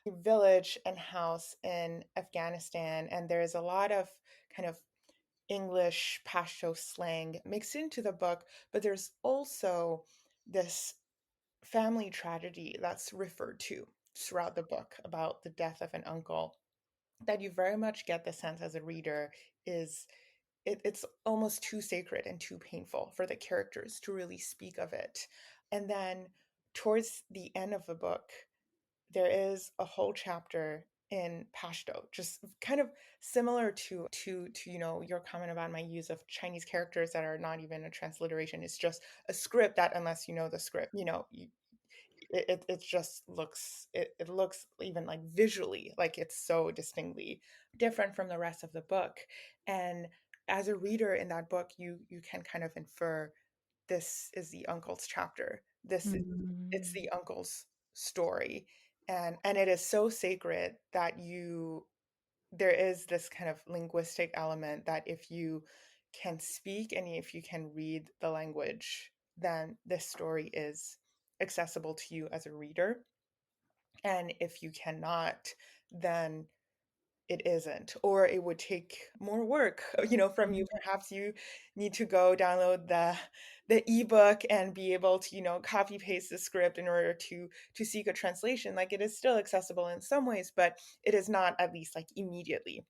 village and house in Afghanistan. And there's a lot of kind of English Pashto slang mixed into the book, but there's also this family tragedy that's referred to throughout the book about the death of an uncle that you very much get the sense as a reader is it's almost too sacred and too painful for the characters to really speak of it. And then towards the end of the book, there is a whole chapter in Pashto, just kind of similar to your comment about my use of Chinese characters that are not even a transliteration. It's just a script that unless you know the script, it just looks it looks even like visually like it's so distinctly different from the rest of the book. And as a reader in that book, you can kind of infer this is the uncle's chapter. It's Mm. the uncle's story. And it is so sacred that you there is this kind of linguistic element that if you can speak and if you can read the language, then this story is accessible to you as a reader. And if you cannot, then it isn't, or it would take more work, from you. Perhaps you need to go download the ebook and be able to, copy paste the script in order to seek a translation. Like it is still accessible in some ways, but it is not at least like immediately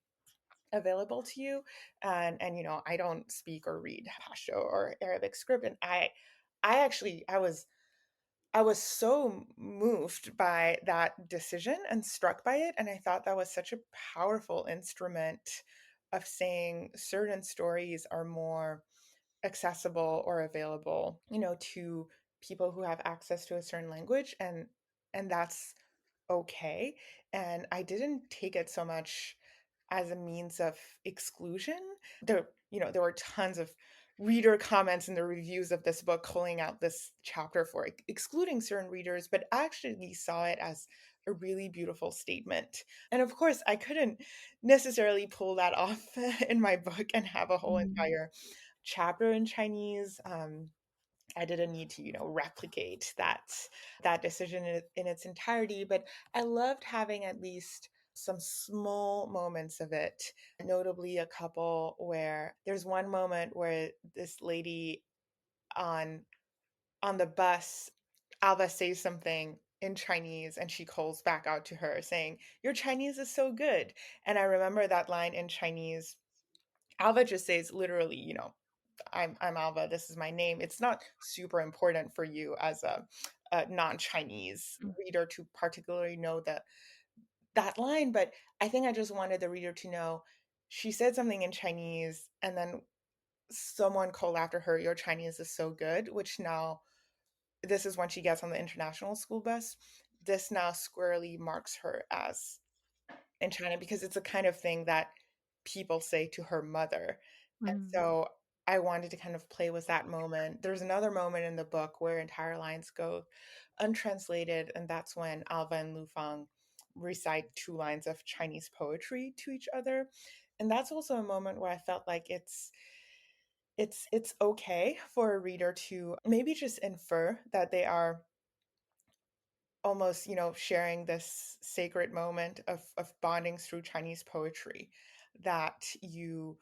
available to you. And I don't speak or read Pashto or Arabic script, and I actually I was so moved by that decision and struck by it. And I thought that was such a powerful instrument of saying certain stories are more accessible or available, to people who have access to a certain language. And that's okay. And I didn't take it so much as a means of exclusion. There were tons of reader comments in the reviews of this book calling out this chapter for excluding certain readers, but I actually saw it as a really beautiful statement. And of course, I couldn't necessarily pull that off in my book and have a whole Mm. entire chapter in Chinese. I didn't need to, replicate that decision in its entirety, but I loved having at least some small moments of it, notably a couple where there's one moment where this lady on on the bus, Alva says something in Chinese and she calls back out to her saying, "Your Chinese is so good." And I remember that line in Chinese. Alva just says literally, I'm Alva, this is my name. It's not super important for you as a non-Chinese Mm. reader to particularly know that line, but I think I just wanted the reader to know she said something in Chinese and then someone called after her, "Your Chinese is so good," which now this is when she gets on the international school bus. This now squarely marks her as in China because it's a kind of thing that people say to her mother. And Mm. so I wanted to kind of play with that moment. There's another moment in the book where entire lines go untranslated, and that's when Alva and Lu Fang recite two lines of Chinese poetry to each other. And that's also a moment where I felt like it's okay for a reader to maybe just infer that they are almost, sharing this sacred moment of bonding through Chinese poetry that you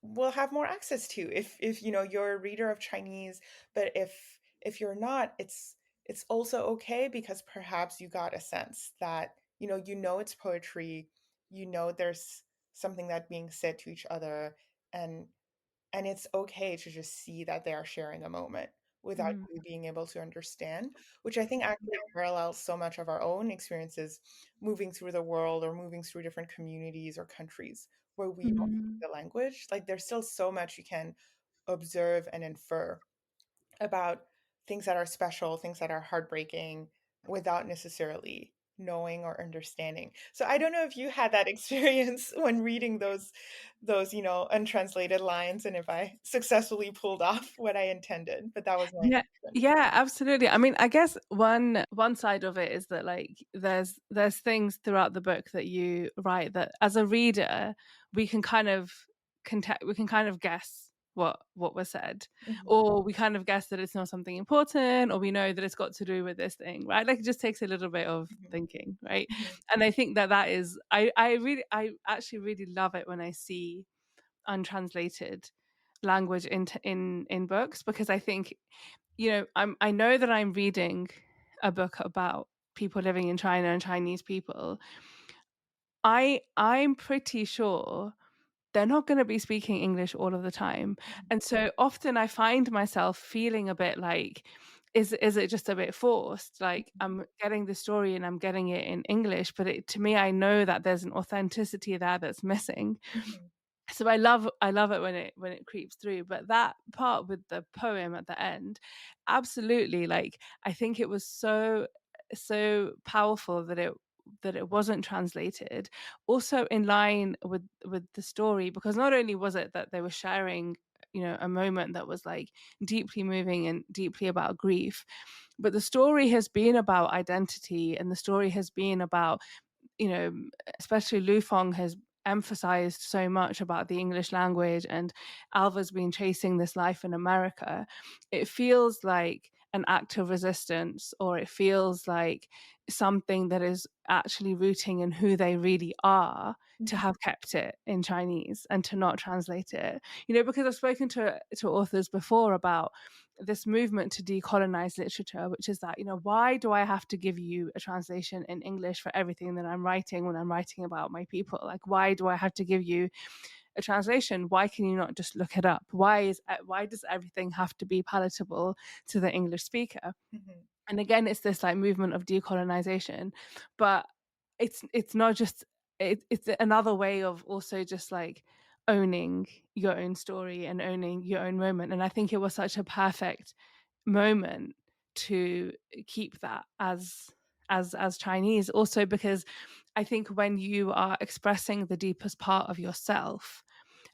will have more access to if you're a reader of Chinese. But if you're not, it's also okay because perhaps you got a sense that it's poetry, there's something that being said to each other, and and it's okay to just see that they are sharing a moment without Mm. you being able to understand, which I think actually parallels so much of our own experiences moving through the world or moving through different communities or countries where we don't speak Mm. the language. Like there's still so much you can observe and infer about things that are special, things that are heartbreaking without necessarily knowing or understanding. So I don't know if you had that experience when reading those, untranslated lines and if I successfully pulled off what I intended, but that was my Yeah, intention. yeah, absolutely. I mean, I guess one side of it is that like there's things throughout the book that you write that as a reader we can kind of we can kind of guess what was said, Mhm, or we kind of guess that it's not something important, or we know that it's got to do with this thing, right? Like it just takes a little bit of mhm, thinking, right? mhm, And I think that is I actually really love it when I see untranslated language in books, because I think, I know that I'm reading a book about people living in China and Chinese people. I'm pretty sure they're not going to be speaking English all of the time. mhm, And so often I find myself feeling a bit like, is it just a bit forced? Like I'm getting the story and I'm getting it in English, but to me, I know that there's an authenticity there that's missing. mhm, So I love it when it creeps through. But that part with the poem at the end, absolutely, like I think it was so powerful that it wasn't translated, also in line with the story, because not only was it that they were sharing, a moment that was like deeply moving and deeply about grief, but the story has been about identity, and the story has been about, you know, especially Lu Feng has emphasized so much about the English language, and Alva's been chasing this life in America. It feels like an act of resistance, or it feels like something that is actually rooting in who they really are, to mhm, have kept it in Chinese and to not translate it. Because I've spoken to authors before about this movement to decolonize literature, which is that, why do I have to give you a translation in English for everything that I'm writing when I'm writing about my people? Like, why do I have to give you a translation? Why can you not just look it up? Why does everything have to be palatable to the English speaker? mhm, And again, it's this like movement of decolonization, but it's not just it's another way of also just like owning your own story and owning your own moment. And I think it was such a perfect moment to keep that as Chinese, also because I think when you are expressing the deepest part of yourself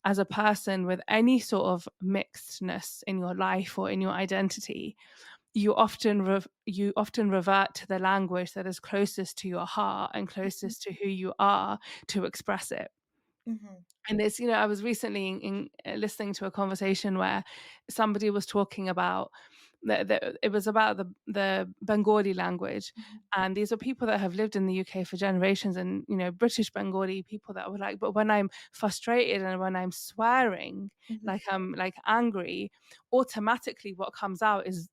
as a person with any sort of mixedness in your life or in your identity, you often revert to the language that is closest to your heart and mhm, closest to who you are, to express it. mhm, And it's, I was recently listening to a conversation where somebody was talking about it was about the Bengali language. mhm, And these are people that have lived in the UK for generations, and, British Bengali people that were like, but when I'm frustrated and when I'm swearing, mhm, like I'm like angry, automatically what comes out is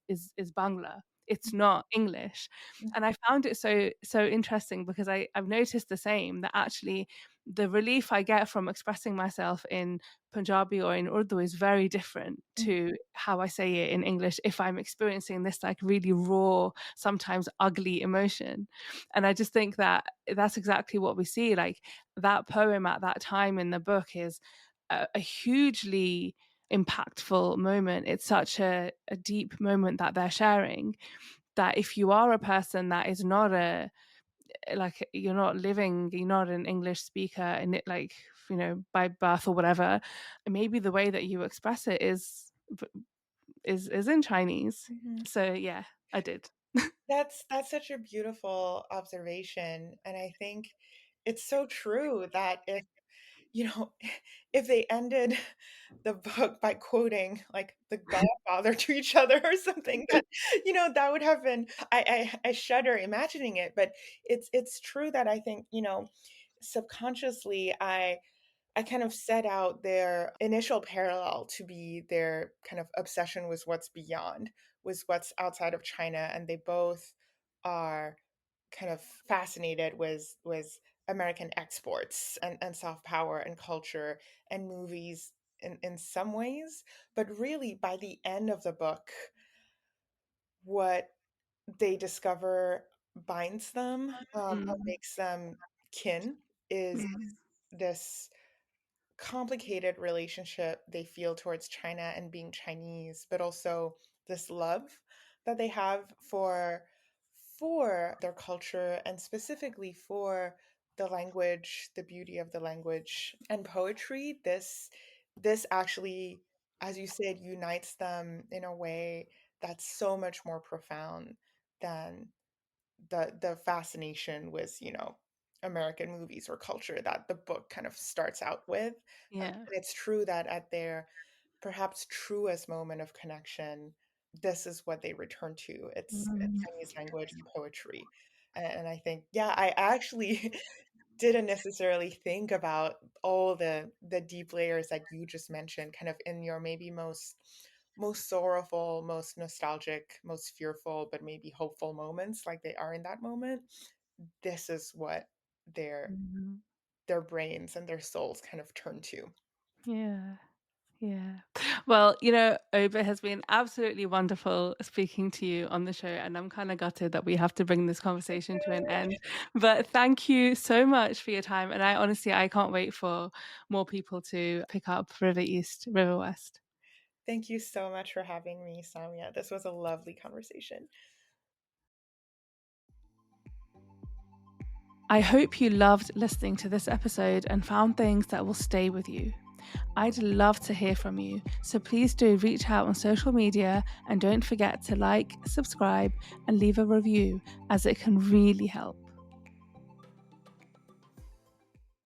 Bangla. It's not English. And mhm, I found it so interesting, because I've noticed the same, that actually the relief I get from expressing myself in Punjabi or in Urdu is very different mhm, to how I say it in English if I'm experiencing this like really raw, sometimes ugly emotion. And I just think that that's exactly what we see. Like that poem at that time in the book is a hugely impactful moment. It's such a deep moment that they're sharing, that if you are a person that is not like you're not an English speaker, and it like, by birth or whatever, maybe the way that you express it is in Chinese. mhm. So yeah, I did. That's such a beautiful observation, and I think it's so true that you know, if they ended the book by quoting like The Godfather to each other or something, that would have been I shudder imagining it, but it's true that I think, subconsciously I kind of set out their initial parallel to be their kind of obsession with what's beyond, with what's outside of China, and they both are kind of fascinated with American exports and soft power and culture and movies in some ways. But really, by the end of the book, what they discover binds them, or Mm. makes them kin, is Mm. this complicated relationship they feel towards China and being Chinese, but also this love that they have for their culture and specifically for the language, the beauty of the language and poetry. This actually, as you said, unites them in a way that's so much more profound than the fascination with, American movies or culture that the book kind of starts out with. Yeah. And it's true that at their perhaps truest moment of connection, this is what they return to. It's Mm. Chinese language and poetry. And I think, yeah, I actually didn't necessarily think about all the deep layers that you just mentioned, kind of in your maybe most sorrowful, most nostalgic, most fearful, but maybe hopeful moments, like they are in that moment. This is what their Mhm. their brains and their souls kind of turn to. Yeah. Yeah. Well, Aube, has been absolutely wonderful speaking to you on the show, and I'm kind of gutted that we have to bring this conversation to an end. But thank you so much for your time, and I can't wait for more people to pick up River East, River West. Thank you so much for having me, Samia. This was a lovely conversation. I hope you loved listening to this episode and found things that will stay with you. I'd love to hear from you, so please do reach out on social media and don't forget to like, subscribe, and leave a review, as it can really help.